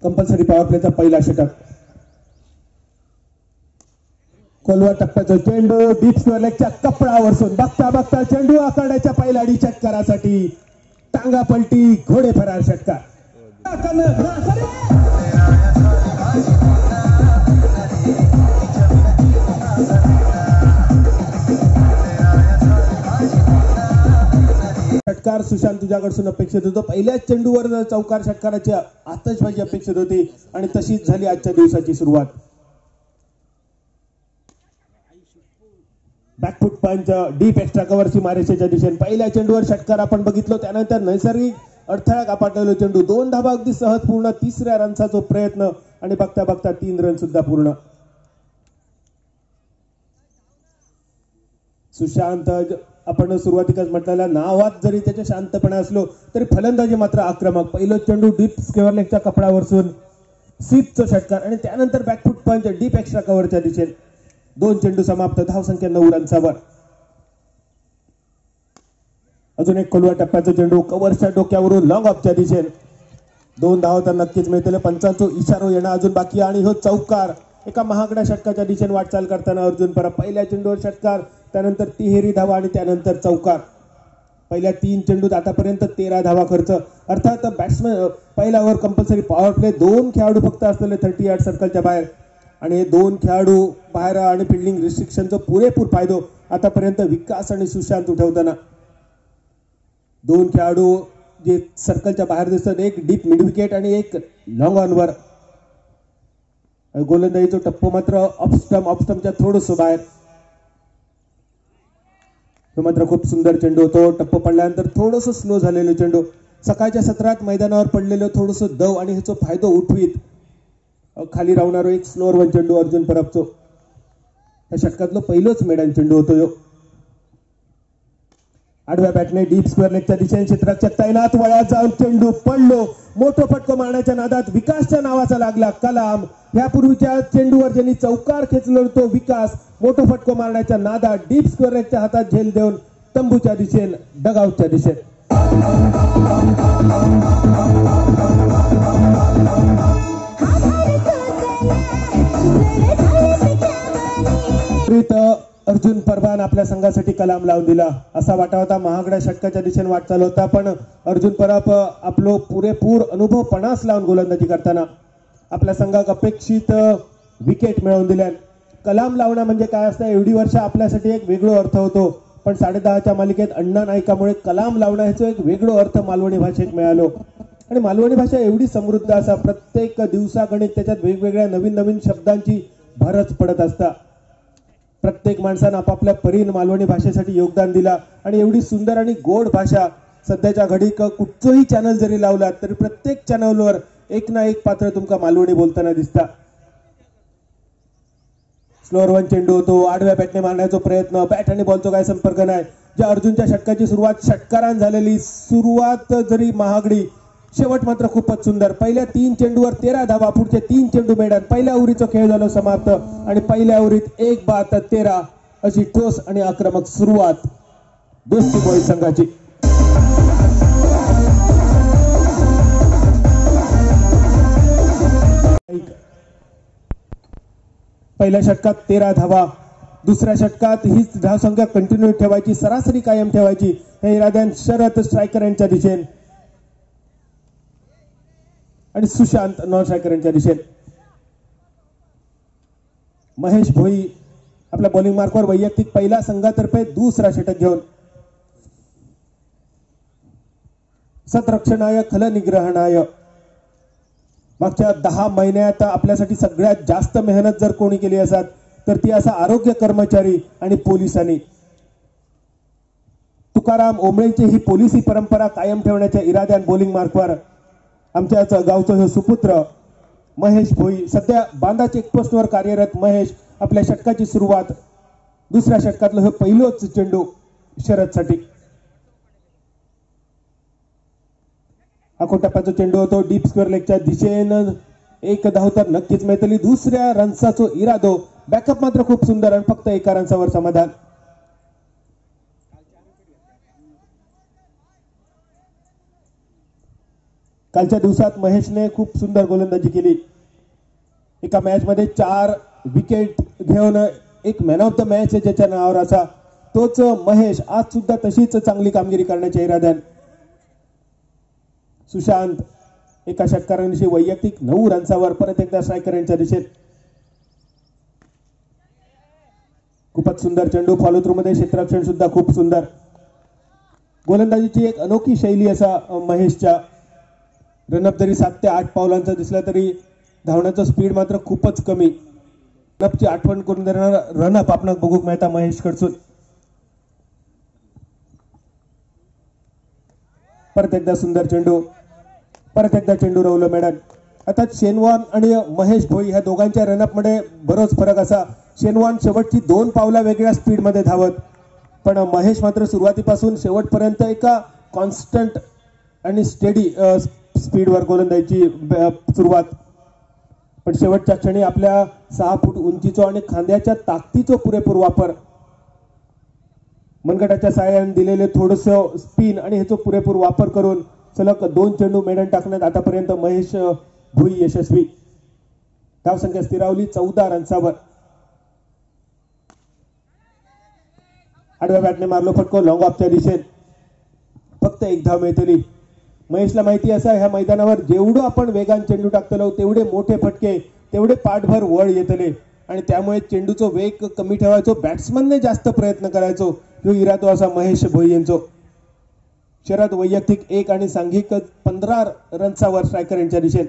Compulsory power प्लेचा पहिला षटक. कोलवा टप्प्याचा चेंडू डीप स्क्वेअर लेगच्या कपडावरसून बघता बघता चेंडू आखाड्याच्या पहिलाडी षटकारासाठी. टांगा पलटी घोडे फरार षटकार. षटकार सुशांत तुझ्याकडून अपेक्षित होतो. पहिल्याच चेंडूवर चौकार षटकाराची आतषबाजी अपेक्षित होती आणि तशीच झाली आजच्या दिवसाची सुरुवात. बॅकफुट पंच डीप एक्स्ट्रा कव्हरची मारेच्या दिशेने पहिल्या चेंडूवर षटकार आपण बघितलो. त्यानंतर नैसर्गिक अडथळा कापाटलेला चेंडू 2 धावा अगदी सहज पूर्ण. तिसऱ्या रनचा प्रयत्न आणि बघता बघता 3 रन सुद्धा पूर्ण. सुशांत आपण सुरुवातीलाच म्हटलेल्या नावात जरी त्याचे शांतपणा असलो तरी फलंदाजी मात्र आक्रमक. पहिलं चेंडू डीप स्क्वेअर लेगच्या कपडावरसून स्वीपचा षटकार आणि त्यानंतर बॅकफुट पंच डीप एक्स्ट्रा कव्हरच्या दिशेने. 2 चेंडू समाप्त. धावसंख्या 9 रन्सावर. अजून एक खोलवा टप्प्याचा चेंडू कव्हरच्या डोक्यावरून लॉंग ऑफच्या दिशेने. 2 धावा तर नक्कीच मिळतील. पंचांचा इशारा येणं अजून बाकी आणि हो चौकार. एका महागड्या षटकाच्या दिशेने वाटचाल करताना अर्जुन परब. पहिल्या चेंडूवर षटकार, त्यानंतर तिहेरी धावा आणि त्यानंतर चौकार. पहिल्या 3 चेंडूत आतापर्यंत 13 धावा खर्च. अर्थात बॅट्समॅन पहिला ओव्हर कंपल्सरी पॉवर प्ले. 2 खेळाडू फक्त असलेले 30 यार्ड सर्कलच्या बाहेर आणि 2 खेळाडू बाहेर आणि फिल्डिंग रिस्ट्रिक्शनचा पुरेपूर फायदा आतापर्यंत विकास आणि सुशांत उठवताना. 2 खेळाडू जे सर्कलच्या बाहेर दिसतात. एक डीप मिड विकेट आणि एक लॉंग ऑनवर. गोलंदाजीचा टप्पो मात्र ऑफस्टम्पच्या थोडस बाहेर. तो मात्र खूप सुंदर चेंडू होतो. टप्पो पडल्यानंतर थोडस स्लो झालेलं चेंडू. सकाळच्या सत्रात मैदानावर पडलेलं थोडस दव आणि ह्याचा फायदा उठवीत खाली राहणारो एक स्लोअर वन चेंडू अर्जुन परबचो. या षटकातलं पहिलंच मैदान चेंडू होतो. आडव्या बॅटने डीप स्क्वेअर लेगच्या दिशेने क्षेत्ररक्षक तैनात. वळ्यात जाऊन चेंडू पडलो. मोठं फटको मारण्याच्या नादात विकासच्या नावाचा लागला कलाम. यापूर्वीच्या चेंडूवर ज्यांनी चौकार खेचलो तो विकास. मोठं फटको मारण्याच्या नादात डीप स्क्वेअर लेगच्या हातात झेल देऊन तंबूच्या दिशेने डगआउटच्या दिशेने. अर्जुन परबान आपल्या संघासाठी कलाम लावून दिला. असा वाटा होता महागड्या षटकाच्या दिशेने वाटचाल होता, पण अर्जुन परब आपलो पुरेपूर अनुभव पणास लावून गोलंदाजी करताना आपल्या संघाक अपेक्षित विकेट मिळवून दिल्या. कलाम लावणं म्हणजे काय असतं एवढी वर्ष आपल्यासाठी एक वेगळा अर्थ होतो, पण 10.5च्या मालिकेत अण्णा नायकामुळे कलाम लावणं ह्याचा एक वेगळा अर्थ मालवणी भाषेत मिळालो. आणि मालवणी भाषा एवढी समृद्ध असा प्रत्येक दिवसागणिक त्याच्यात वेगवेगळ्या नवीन नवीन शब्दांची भरच पडत असता. प्रत्येक माणसानं आपापल्या परीने मालवणी भाषेसाठी योगदान दिला आणि एवढी सुंदर आणि गोड भाषा सध्याच्या घडीक कुठचंही चॅनल जरी लावलात तरी प्रत्येक चॅनलवर एक ना एक पात्र तुमका मालवणी बोलताना दिसता. स्लोअर वन चेंडू होतो. आडव्या बॅटने मारण्याचा प्रयत्न. बॅट आणि बॉलचा काय संपर्क नाही. ज्या अर्जुनच्या षटकाची सुरुवात षटकारान झालेली. सुरुवात जरी महागडी, शेवट मात्र खूपच सुंदर. पहिल्या 3 चेंडूवर 13 धावा. पुढचे 3 चेंडू मैदान. पहिल्या ओव्हरीचा खेळ झाला समाप्त आणि पहिल्या ओव्हरीत 1 बाद 13 अशी ठोस आणि आक्रमक सुरुवात दोस्ती बॉईज संघाची. पहिल्या षटकात 13 धावा. दुसऱ्या षटकात हीच धावसंख्या कंटिन्यू ठेवायची, सरासरी कायम ठेवायची. हे इराद्यान शरद स्ट्रायकर यांच्या दिशेने आणि सुशांत नॉन स्ट्रायकर यांच्या दिशेने. महेश भोई आपल्या बॉलिंग मार्कवर वैयक्तिक पहिला संघातर्फे दुसरा षटक घेऊन. सतरक्षणाय खलनिग्रहणाय. मागच्या 10 महिन्यात आपल्यासाठी सगळ्यात जास्त मेहनत जर कोणी केली असत तर ती असा आरोग्य कर्मचारी आणि पोलिसांनी. तुकाराम ओंबळेची ही पोलिसी परंपरा कायम ठेवण्याच्या इराद्यान बॉलिंग मार्कवर आमच्याच गावचं हे सुपुत्र महेश भोई सध्या बांदा चेकपोस्टवर कार्यरत. महेश आपल्या षटकाची सुरुवात. दुसऱ्या षटकातलं हे पहिलंच चेंडू शरदसाठी. टप्प्याचा चेंडू होतो. डीप स्क्वेअर लेगच्या दिशेनं 1 धाव तर नक्कीच मिळतली. दुसऱ्या रन्साचो इरादो. बॅकअप मात्र खूप सुंदर आणि फक्त 1 रन्सावर समाधान. कालच्या दिवसात महेशने खूप सुंदर गोलंदाजी केली. एका मॅच मध्ये 4 विकेट घेऊन एक मॅन ऑफ द मॅच ज्याच्या नावावर असा तोच महेश आज सुद्धा तशीच चांगली कामगिरी करण्याच्या इराद्याने. सुशांत एका षटकारांशी वैयक्तिक 9 रन्सावर परत एकदा स्ट्रायकर यांच्या दिशेत. खूपच सुंदर चेंडू फॉलो थ्रू मध्ये क्षेत्ररक्षण सुद्धा खूप सुंदर. गोलंदाजीची एक अनोखी शैली असा महेशच्या. रनअप जरी 7 ते 8 पावलांचा दिसला तरी धावण्याचा स्पीड मात्र खूपच कमी. रनअपची आठवण करून देणारा रनअप आपण बघू मिळता महेश कडसून. परत एकदा सुंदर चेंडू, परत एकदा चेंडू रवलं मॅडम. आता शेनवॉन आणि महेश भोई ह्या दोघांच्या रनअप मध्ये बरोच फरक असा. शेनवॉन शेवटची 2 पावला वेगळ्या स्पीड मध्ये धावत, पण महेश मात्र सुरुवातीपासून शेवटपर्यंत एका कॉन्स्टंट आणि स्टेडी स्पीडवर गोलंदाजीची सुरुवात. पण शेवटच्या क्षणी आपल्या 6 फूट उंचीचो आणि खांद्याच्या ताकदीचो पुरेपूर वापर, मनगटाच्या साह्याने दिलेले थोडस स्पिन आणि ह्याचा पुरेपूर वापर करून सलग 2 चेंडू मेडन टाकण्यात आतापर्यंत महेश भुई यशस्वी. धावसंख्या स्थिरावली 14 रन्सावर. आडव्या बॅटने मारलो फटको लॉंग ऑफच्या दिशेत. फक्त 1 धाव मिळतली. महेशला माहिती असा ह्या मैदानावर जेवढं आपण वेगान चेंडू टाकतलो तेवढे मोठे फटके, तेवढे पाठभर वळ येतले आणि त्यामुळे चेंडूचा वेग कमी ठेवायचो, बॅट्समनने जास्त प्रयत्न करायचो. जो इरादो असा महेश भोई यांचो. शरद वैयक्तिक 1 आणि सांघिक 15 रन्सावर स्ट्रायकर यांच्या दिशेत.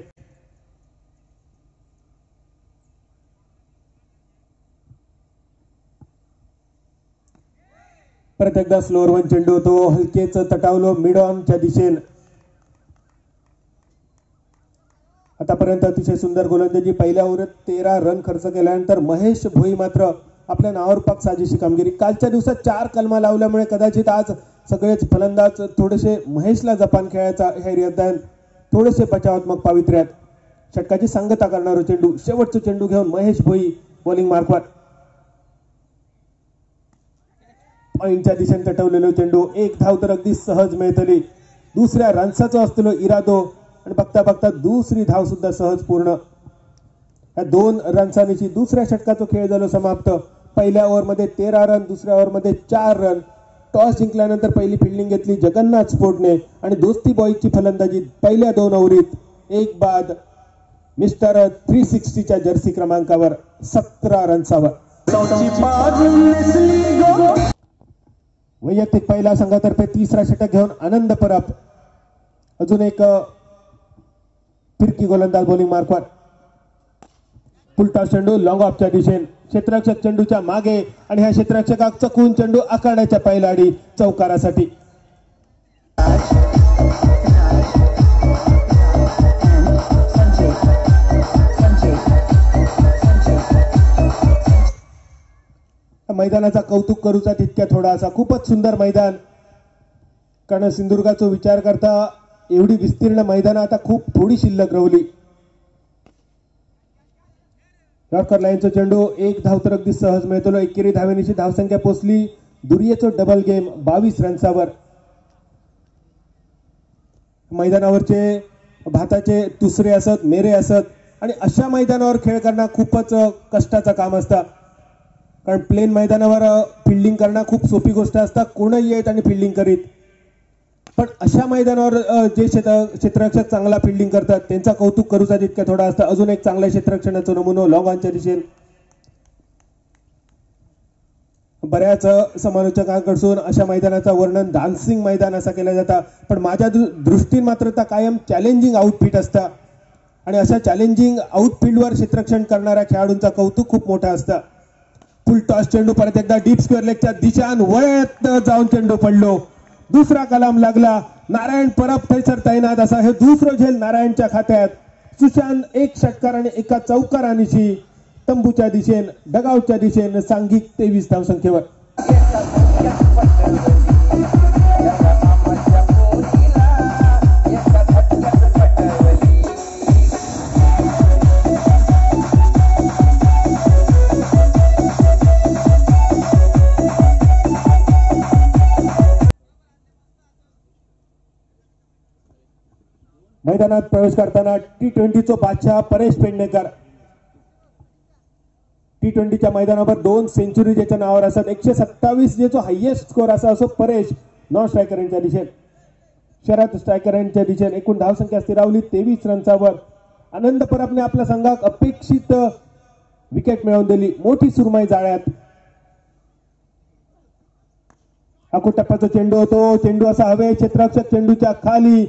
परत एकदा स्लोअर 1 चेंडू, तो हलकेच तटावलो मिड ऑनच्या दिशेने. आतापर्यंत अतिशय सुंदर गोलंदाजी. पहिल्या ओव्हरीत 13 रन खर्च केल्यानंतर महेश भोई मात्र आपल्या नावावर पाक साजेशी कामगिरी. कालच्या दिवसात 4 कलमा लावल्यामुळे कदाचित आज सगळेच फलंदाज थोडेसे महेशला जपान खेळायचा ह्या इराद्याने थोडेसे बचावात्मक पावित्र्यात. षटकाची सांगता करणारा चेंडू, शेवटचा चेंडू घेऊन महेश भोई बॉलिंग मार्कवर. पॉइंटच्या दिशेने तटवलेलो चेंडू, 1 धाव तर अगदी सहज मिळतली. दुसऱ्या रन्साचा असलेलो इरादो आणि बघता बघता दुसरी धाव सुद्धा सहज पूर्ण. या 2 रन्सांची दुसऱ्या षटकाचा खेळ झाला समाप्त. पहिल्या ओव्हरमध्ये 13 रन, दुसऱ्या ओव्हरमध्ये 4 रन. टॉस जिंकल्यानंतर पहिली फिल्डिंग घेतली जगन्नाथ स्पोर्टने आणि दोस्ती बॉयची फलंदाजी पहिल्या 2 ओव्हरीत 1 बाद मिस्टर 360च्या जर्सी क्रमांकावर 17 रन्सावर. वैयक्तिक पहिला संघातर्फे तिसरा षटक घेऊन आनंद परब. अजून एक फिरकी गोलंदाज बॉलिंग मार्कवर. फुलटॉस चेंडू लॉंग ऑफच्या दिशेने. क्षेत्ररक्षक चेंडूच्या मागे आणि ह्या क्षेत्ररक्षकाक चकून चेंडू आखाड्याच्या पहिलाडी चौकारासाठी. मैदानाचा कौतुक करूचा तितक्या थोडासा. खूपच सुंदर मैदान. कारण सिंधुदुर्गाचा विचार करता एवढी विस्तीर्ण मैदान आता खूप थोडी शिल्लक रवली. यॉर्कर लाईनचा चेंडू, 1 धाव तर अगदी सहज मिळतो. एकेरी धावेनीची धावसंख्या पोचली. दुर्येचो डबल गेम 22 रन्सावर. मैदानावरचे भाताचे दुसरे असत, मेरे असत आणि अशा मैदानावर खेळ करणं खूपच कष्टाचं काम असतं. कारण प्लेन मैदानावर फिल्डिंग करणं खूप सोपी गोष्ट असता, कोणही येत आणि फिल्डिंग करीत. पण अशा मैदानावर जे क्षेत्ररक्षक चांगला फिल्डिंग करतात त्यांचा कौतुक करूचा जितका थोडा असतं. अजून एक चांगल्या क्षेत्ररक्षणाचा नमुना लॉंग ऑनच्या दिशेने. बऱ्याच समालोचकांकडून अशा मैदानाचा वर्णन डान्सिंग मैदान असा केला जाता, पण माझ्या दृष्टीने मात्र त्या कायम चॅलेंजिंग आउटफिट असतं आणि अशा चॅलेंजिंग आउटफिल्डवर क्षेत्ररक्षण करणाऱ्या खेळाडूंचा कौतुक खूप मोठा असतं. फुल टॉस चेंडू परत एकदा डीप स्क्वेअर लेगच्या दिशान वळत जाऊन चेंडू पडलो. दुसरा कलाम लागला. नारायण परब थैसर तैनात असा हे दुसरं झेल नारायणच्या खात्यात. सुशांत 1 षटकार आणि 1 चौकारानिशी तंबूच्या दिशेने, डगावच्या दिशेने सांघिक 23 धावसंख्येवर. मैदानात प्रवेश करताना T20 बादशाह परेश पेडणेकर. T20च्या मैदानावर 2 सेंचुरी ज्याच्या नावावर असतात. 127 जे हायएस्ट स्कोर असा असो परेश नॉन स्ट्रायकर यांच्या दिशेने. शरद स्ट्रायकर यांच्या दिशेने एकूण धावसंख्या स्थिरावली 23 रनच्यावर. आनंद परबने आपल्या संघात अपेक्षित विकेट मिळवून दिली. मोठी सुरमई जाळ्यात. आखो टप्प्याचा चेंडू होतो. चेंडू असा हवे क्षेत्ररक्षक चेंडूच्या खाली.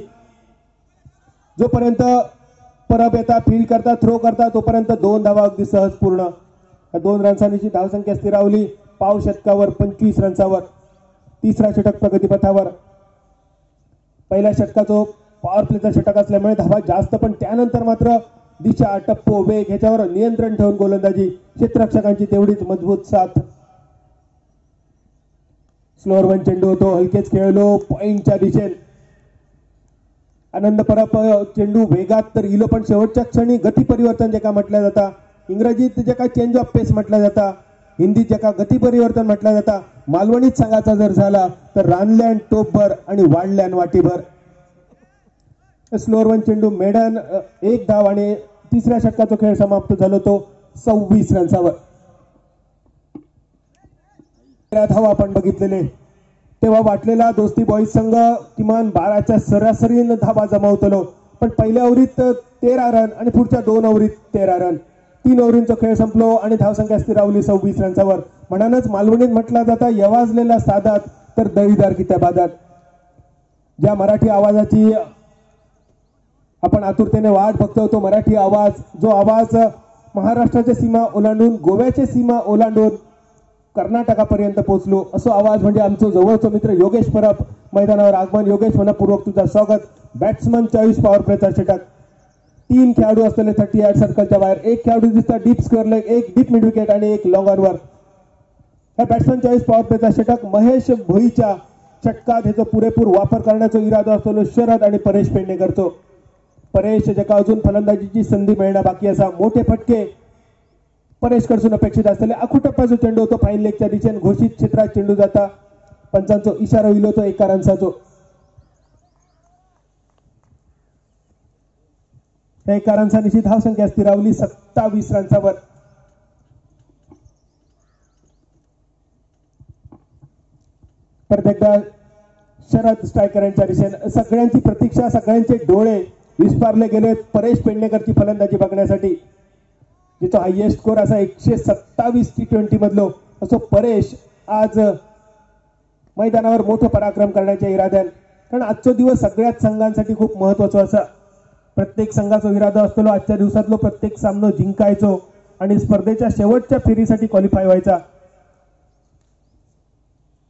जोपर्यंत परब येतात फील्ड करतात थ्रो करतात तोपर्यंत 2 धावा अगदी सहज पूर्ण. 2 रन्सांची धावसंख्या स्थिरावली. पाव षटकावर 25 रन्सावर. तिसरा षटक प्रगतीपथावर. पहिल्या षटकाचा पॉवर प्लेचा षटक असल्यामुळे धावा जास्त पण त्यानंतर मात्र दिशा टप्पो वेग ह्याच्यावर नियंत्रण ठेवून गोलंदाजी. क्षेत्ररक्षकांची तेवढीच मजबूत साथ. स्लोअर वन चेंडू होतो. हलकेच खेळलो पॉइंटच्या दिशेने. आनंद परब चेंडू वेगात तर इलो पण शेवटच्या क्षणी गती परिवर्तन जे का म्हटलं जातं. इंग्रजीत जे का चेंज ऑफ पेस म्हटलं जातं. हिंदीत जे का गती परिवर्तन म्हटलं जातं. मालवणीत सांगायचा जर झाला तर रानल्यान टोपभर आणि वाढल्यान वाटीभर. स्लोअर वन चेंडू मेडन 1 धाव आणि तिसऱ्या षटकाचा खेळ समाप्त झालो तो 26 रन्सावर. धावा आपण बघितलेले तेव्हा वाटलेला दोस्ती बॉईज संघ किमान 12च्या सरासरीने धावा जमावतलो. पण पहिल्या ओव्हरीत 13 रन आणि पुढच्या 2 ओव्हरीत 13 रन. 3 ओव्हरींचा खेळ संपलो आणि धावसंख्या स्थिरावली 26 रन्सावर. म्हणूनच मालवणीत म्हटला जाता यवाजलेला सादात तर दळीदार कित्या बादात. ज्या मराठी आवाजाची आपण आतुरतेने वाट बघतो तो मराठी आवाज जो आवाज महाराष्ट्राच्या सीमा ओलांडून गोव्याच्या सीमा ओलांडून कर्नाटकापर्यंत पोहोचलो असो आवाज म्हणजे आमचं जवळचं मित्र योगेश परब मैदानावर आगमन. योगेश मनपूर्वक तुझं स्वागत. बॅट्समन 40 पॉवर प्लेचा षटक. 3 खेळाडू असलेले 38 सर्कलच्या बाहेर. 1 खेळाडू दिसतात deep square leg. 1 deep mid wicket आणि 1 लॉंग ऑनवर. हा बॅट्समन 40 पॉवर प्लेचा षटक. महेश भोईच्या षटकात ह्याचा पुरेपूर वापर करण्याचा इरादा असतो शरद आणि परेश पेडणेकरचो. परेश ज्याका अजून फलंदाजीची संधी मिळणं बाकी असा. मोठे फटके परेश कडसून अपेक्षित असलेले. आखू टप्प्याचा चेंडू होतो फाईन लेगच्या दिशेने. घोषित क्षेत्रात चेंडू जाता. पंचांचा इशारा होईल तो 1 रन्साचो. 1 रन्सांची धावसंख्या स्थिरावली 27 रन्सावर. परत एकदा शरद स्ट्रायकर यांच्या दिशेने. सगळ्यांची प्रतीक्षा सगळ्यांचे डोळे विस्पारले गेले परेश पेडणेकरची फलंदाजी बघण्यासाठी. जिथं हायएस्ट स्कोर असा 127 T20 मधलो असो परेश आज मैदानावर मोठं पराक्रम करण्याच्या इराद्याने. कारण आजचा दिवस सगळ्याच संघांसाठी खूप महत्वाचा असा. प्रत्येक संघाचा इरादा असतो आजच्या दिवसातलो प्रत्येक सामना जिंकायचो आणि स्पर्धेच्या शेवटच्या फेरीसाठी क्वालिफाय व्हायचा.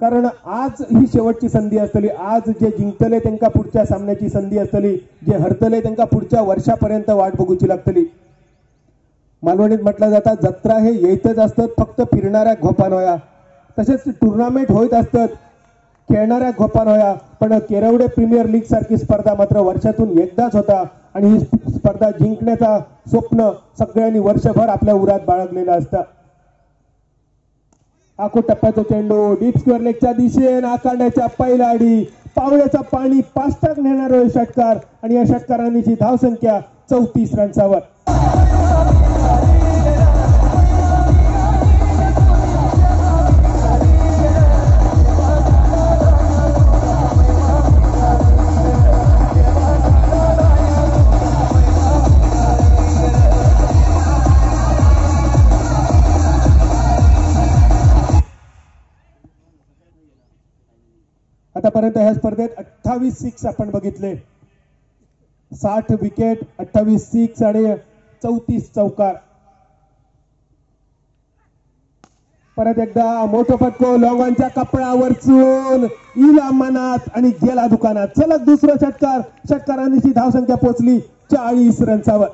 कारण आज ही शेवटची संधी असतली. आज जे जिंकतले त्यांना पुढच्या सामन्याची संधी असतली. जे हरतले त्यांना पुढच्या वर्षापर्यंत वाट बघूची लागतली. मालवणीत म्हटलं जातं जत्रा हे येतच असतात फक्त फिरणाऱ्या घोपान होया. तसेच टुर्नामेंट होत असतात खेळणाऱ्या घोपान होया. पण केरवडे प्रीमियर लीग सारखी स्पर्धा मात्र वर्षातून एकदाच होता आणि ही स्पर्धा जिंकण्याचा स्वप्न सगळ्यांनी वर्षभर आपल्या उरात बाळगलेलं असतं. आखो टप्प्याचा चेंडू डीप स्क्वेअर लेगच्या दिशेने आखाड्याच्या पहिल्या आडी. पावण्याचा पाणी 5 टक नेणारा षटकार आणि या षटकारांची धावसंख्या 34 रन्सावर. आतापर्यंत ह्या स्पर्धेत 28 सिक्स आपण बघितले. 60 विकेट 28 सिक्स आणि 34 चौकार. परत एकदा मोठं फटको लॉंगांच्या कपड्यावरचून इला मनात आणि गेला दुकानात. सलग दुसरा षटकार. षटकारांची धावसंख्या पोहोचली 40 रन्सावर.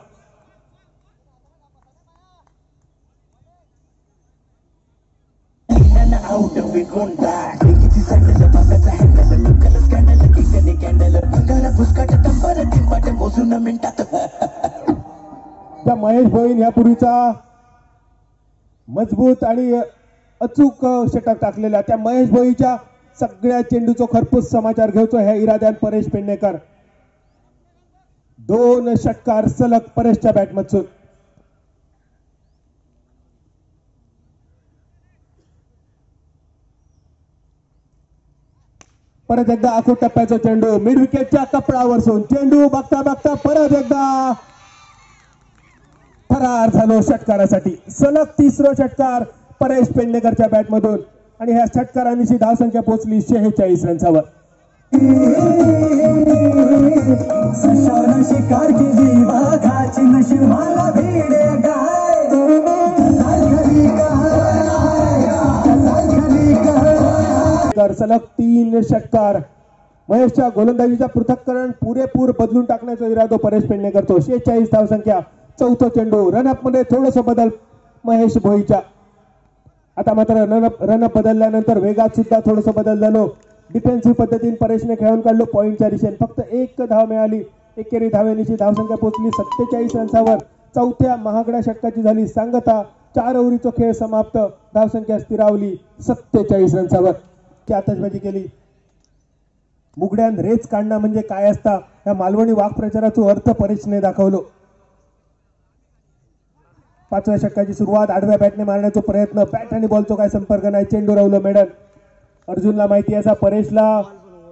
त्या महेश भोईन यापूर्वीचा मजबूत आणि अचूक षटक टाकलेला त्या महेश भोईच्या सगळ्या चेंडूचो खरपूस समाचार घेवचो ह्या इराद्यान परेश पेडणेकर. 2 षटकार सलग परेशच्या बॅटमधून. परत एकदा आखूड टप्प्याचा चेंडू मिड विकेटच्या कपडावर सोडून चेंडू बघता बघता परत एकदा फरार झालो षटकारासाठी. सलग 3रा षटकार परेश पेडणेकरच्या बॅटमधून आणि ह्या षटकारांची धावसंख्या पोहोचली 46 रन्सावर. सलग 3 षटकार. महेशच्या गोलंदाजीचा पृथक्करण पुरेपूर बदलून टाकण्याचा इरादा परेश पेडणेकर करतो. 46 धावसंख्या. चौथा चेंडू रनअप मध्ये थोडस बदल महेश भोईच्या. आता मात्र रनअप बदलल्यानंतर वेगात सुद्धा थोडस बदल झालो. डिफेन्सिव्ह पद्धतीने परेशने खेळून काढलो पॉईंटच्या दिशेने. फक्त 1 धाव मिळाली. एकेरी धावेनीची धावसंख्या पोहोचली 47 रन्सावर. चौथ्या महागड्या षटकाची झाली सांगता. 4 ओव्हरीचा खेळ समाप्त. धावसंख्या स्थिरावली 47 रन्सावर. ची आतषबाजी केली. मुगड्यान रेच काढणं म्हणजे काय असता या मालवणी वाक्प्रचाराचा अर्थ परेशने दाखवलो. 5व्या षटकाची सुरुवात. आडव्या बॅटने मारण्याचा प्रयत्न. बॅट आणि बॉलचा काय संपर्क नाही. चेंडू रावलं मेडल. अर्जुनला माहिती असा परेशला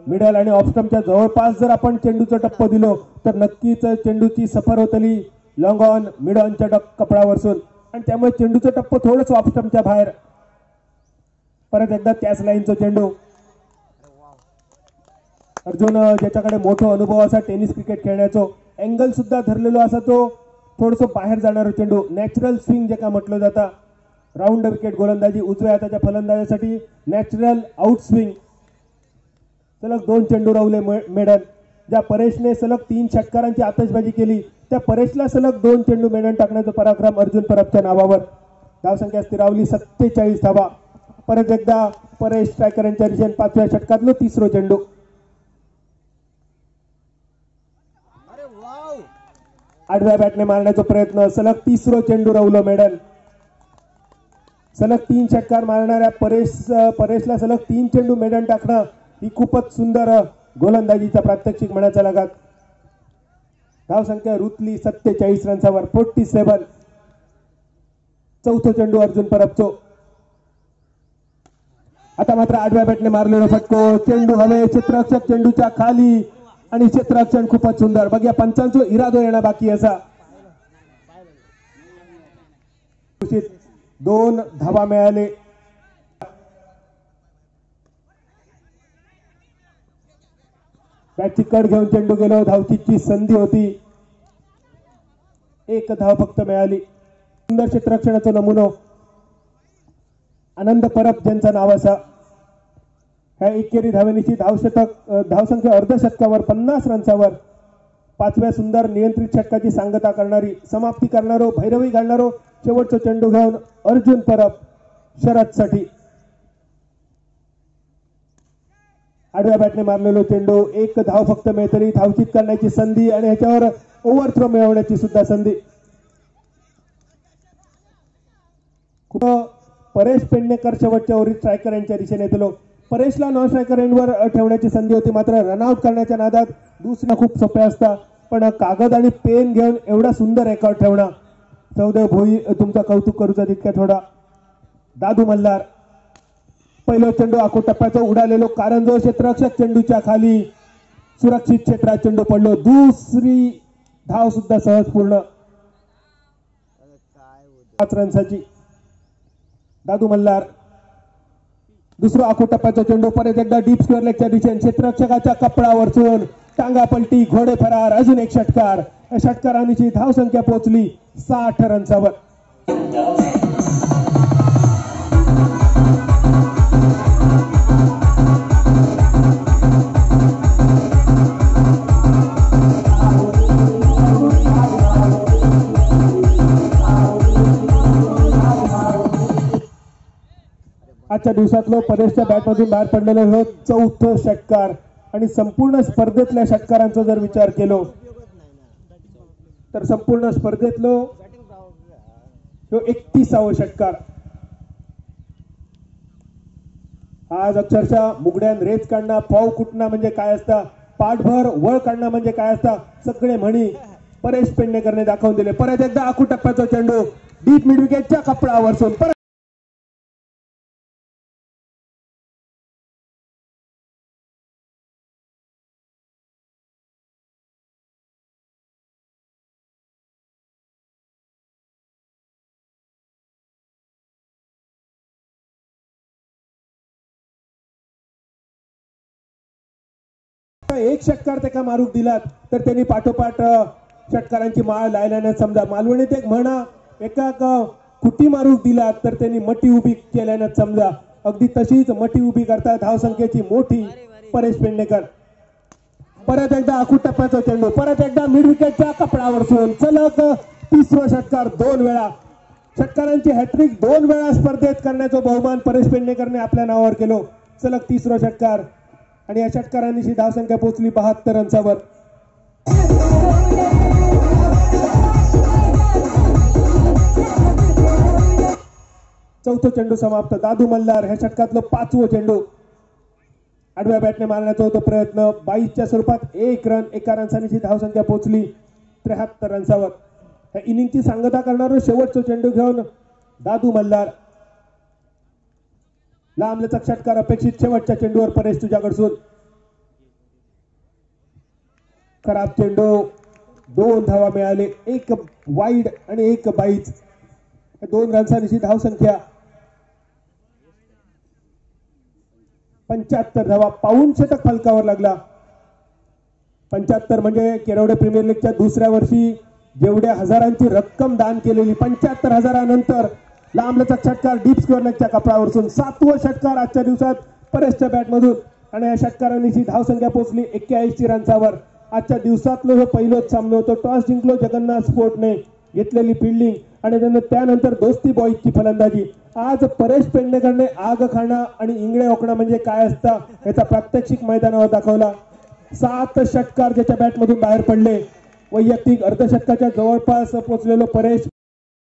मिडल आणि ऑफस्टम्पच्या जवळपास जर आपण चेंडूचा टप्पा दिलो तर नक्कीच चेंडूची सफर होतली लॉंग ऑन मिड ऑनच्या कपडावरसून आणि त्यामुळे चेंडूचा टप्पा थोडंच ऑफस्टम्पच्या बाहेर. परत एकदा त्याच लाईनचा चेंडू. अर्जुन ज्याच्याकडे मोठा अनुभव असा टेनिस क्रिकेट खेळण्याचा अँगल सुद्धा धरलेलो असा तो थोडस बाहेर जाणारा चेंडू. नॅचरल स्विंग जे का म्हटलं जातं. राऊंड विकेट गोलंदाजी उजव्या हाताच्या फलंदाजासाठी नॅचरल आउट स्विंग. सलग 2 चेंडू रावले मेडन. ज्या परेशने सलग 3 षटकारांची आतषबाजी केली त्या परेशला सलग 2 चेंडू मेडन टाकण्याचा पराक्रम अर्जुन परबच्या नावावर. धावसंख्या स्थिरावली 47 धावा. परत एकदा परेश स्ट्रायकर यांच्या दिशेने 5व्या षटकातलो 3रा चेंडू. आडव्या बॅटने मारण्याचा प्रयत्न. सलग 3रा चेंडू रावलं मेडन. सलग 3 षटकार मारणाऱ्या परेशला सलग 3 चेंडू मेडन टाकणं ही खूपच सुंदर गोलंदाजीचा प्रात्यक्षिक म्हणायचा लागत. धावसंख्या रुतली 47 रन्सावर. 47. चौथा चेंडू अर्जुन परबचो. आता मात्र आडव्या बॅटने मारलेला फटको. चेंडू हवे क्षेत्ररक्षक चेंडूच्या खाली आणि क्षेत्ररक्षण खूपच सुंदर. बघा पंचांचा इरादो येणं बाकी असा. 2 धावा मिळाले. बॅटची कड घेऊन चेंडू गेलो. धावचीची संधी होती. 1 धाव फक्त मिळाली. सुंदर क्षेत्ररक्षणाचा नमुना आनंद परब ज्यांचं नाव असा. ह्या एकेरी धावेनीची धावसंख्या अर्धशतकावर 50 रन्सावर. 5व्या सुंदर नियंत्रित षटकाची सांगता करणारी समाप्ती करणारो भैरवी घालणारो शेवटचा चेंडू घेऊन अर्जुन परब शरदसाठी. आडव्या बॅटने मारलेलो चेंडू. 1 धाव फक्त मिळतरी धावचित करण्याची संधी आणि ह्याच्यावर ओव्हरथ्रो मिळवण्याची सुद्धा संधी. खूप परेश पेडणेकर शेवटच्या ओव्हरीत स्ट्रायकर यांच्या दिशेने दिलो. परेशला नॉन स्ट्रायकर एंडवर ठेवण्याची संधी होती मात्र रनआउट करण्याच्या नादात दुसऱ्या खूप सोप्या असता. पण कागद आणि पेन घेऊन एवढा सुंदर रेकॉर्ड ठेवणं. सौदेव भोई तुमचं कौतुक करूचा तितक्या थोडा. दादू मल्हार. पहिला चेंडू आखूड टप्प्याचा उडालेलो कारंजो क्षेत्ररक्षक चेंडूच्या खाली. सुरक्षित क्षेत्रात चेंडू पडलो. दुसरी धाव सुद्धा सहज पूर्ण. 5 रन्साची. दादू मल्हार. दुसरा आखूड टप्प्याचा चेंडू. परत एकदा डीप स्क्वेअर लेगच्या दिशेने क्षेत्ररक्षकाच्या कपडावर चोन टांगा पलटी घोडे फरार. अजून 1 षटकार. या षटकारांची धावसंख्या पोहोचली 60 रन्सावर. आजच्या दिवसातलो परेशच्या बॅटमधून बाहेर पडलेलो हे 4थं षटकार आणि संपूर्ण स्पर्धेतल्या षटकारांचा जर विचार केलो तर संपूर्ण स्पर्धेतलो 31वा षटकार. आज अक्षरशः मुगड्यान रेच काढणं फाव कुटणं म्हणजे काय असतं पाठभर वळ काढणं म्हणजे काय असतं सगळे म्हणी परेश पेडणेकरने दाखवून दिले. परत एकदा आखू टप्प्याचा चेंडू डीप मिड विकेटच्या कपडावर सोडून परत एक षटकार त्याला मारूक दिलात तर त्यांनी पाठोपाठ षटकारांची माळ लायल्याने समजा मालवणीत एक म्हणा एका कुटी मारूक दिलात तर त्यांनी मटी उभी केल्याने समजा अगदी तशीच मटी उभी करता धावसंख्येची मोठी परेश पेडणेकर. परत एकदा आखू टप्प्याचा चेंडू परत एकदा मिड विकेटच्या कपडावर सोडून सलग तिसरा षटकार 2 वेळा षटकारांची हॅट्रिक 2 वेळा स्पर्धेत करण्याचा बहुमान परेश पेडणेकरने आपल्या नावावर केलो. सलग तिसरा षटकार आणि या षटकारांची धावसंख्या पोहोचली 72 रन्सावर. चौथा चेंडू समाप्त. दादू मल्हार ह्या षटकातलं 5वं चेंडू आडव्या बॅटने मारण्याचा होता प्रयत्न 22च्या स्वरूपात 1 रन 1 रनसांची धावसंख्या पोहोचली 73 रन्सावर. ह्या इनिंगची सांगता करणारा शेवटचा चेंडू घेऊन दादू मल्हार लांबल्याचा षटकार अपेक्षित. शेवटच्या चेंडूवर परेश तुझ्याकडसून खराब चेंडू 2 धावा मिळाले 1 वाईड आणि 1 बाईच 2 रन्सांची धावसंख्या 75 धावा. पाऊण षटक फलकावर लागला. 75 म्हणजे केरवडे प्रीमियर लीगच्या दुसऱ्या वर्षी जेवढ्या हजारांची रक्कम दान केलेली 75,000 लांबल्याचा षटकार डीप स्क्वेअर लेगच्या कपडावरून 7वं षटकार आजच्या दिवसात परेशच्या बॅटमधून आणि या षटकारांची धावसंख्या पोहोचली 81 रन्सावर. आजच्या दिवसातलं हे पहिलंच सामना होतं. टॉस जिंकलो जगन्नाथ स्पोर्टने घेतलेली फिल्डिंग आणि त्यानंतर दोस्ती बॉईजची फलंदाजी. आज परेश पेडणेकरने आग खाणं आणि इंगळे ओकणं म्हणजे काय असतं याचा प्रात्यक्षिक मैदानावर दाखवला. 7 षटकार ज्याच्या बॅटमधून बाहेर पडले. वैयक्तिक अर्धशतकाच्या जवळपास पोहोचलेलो परेश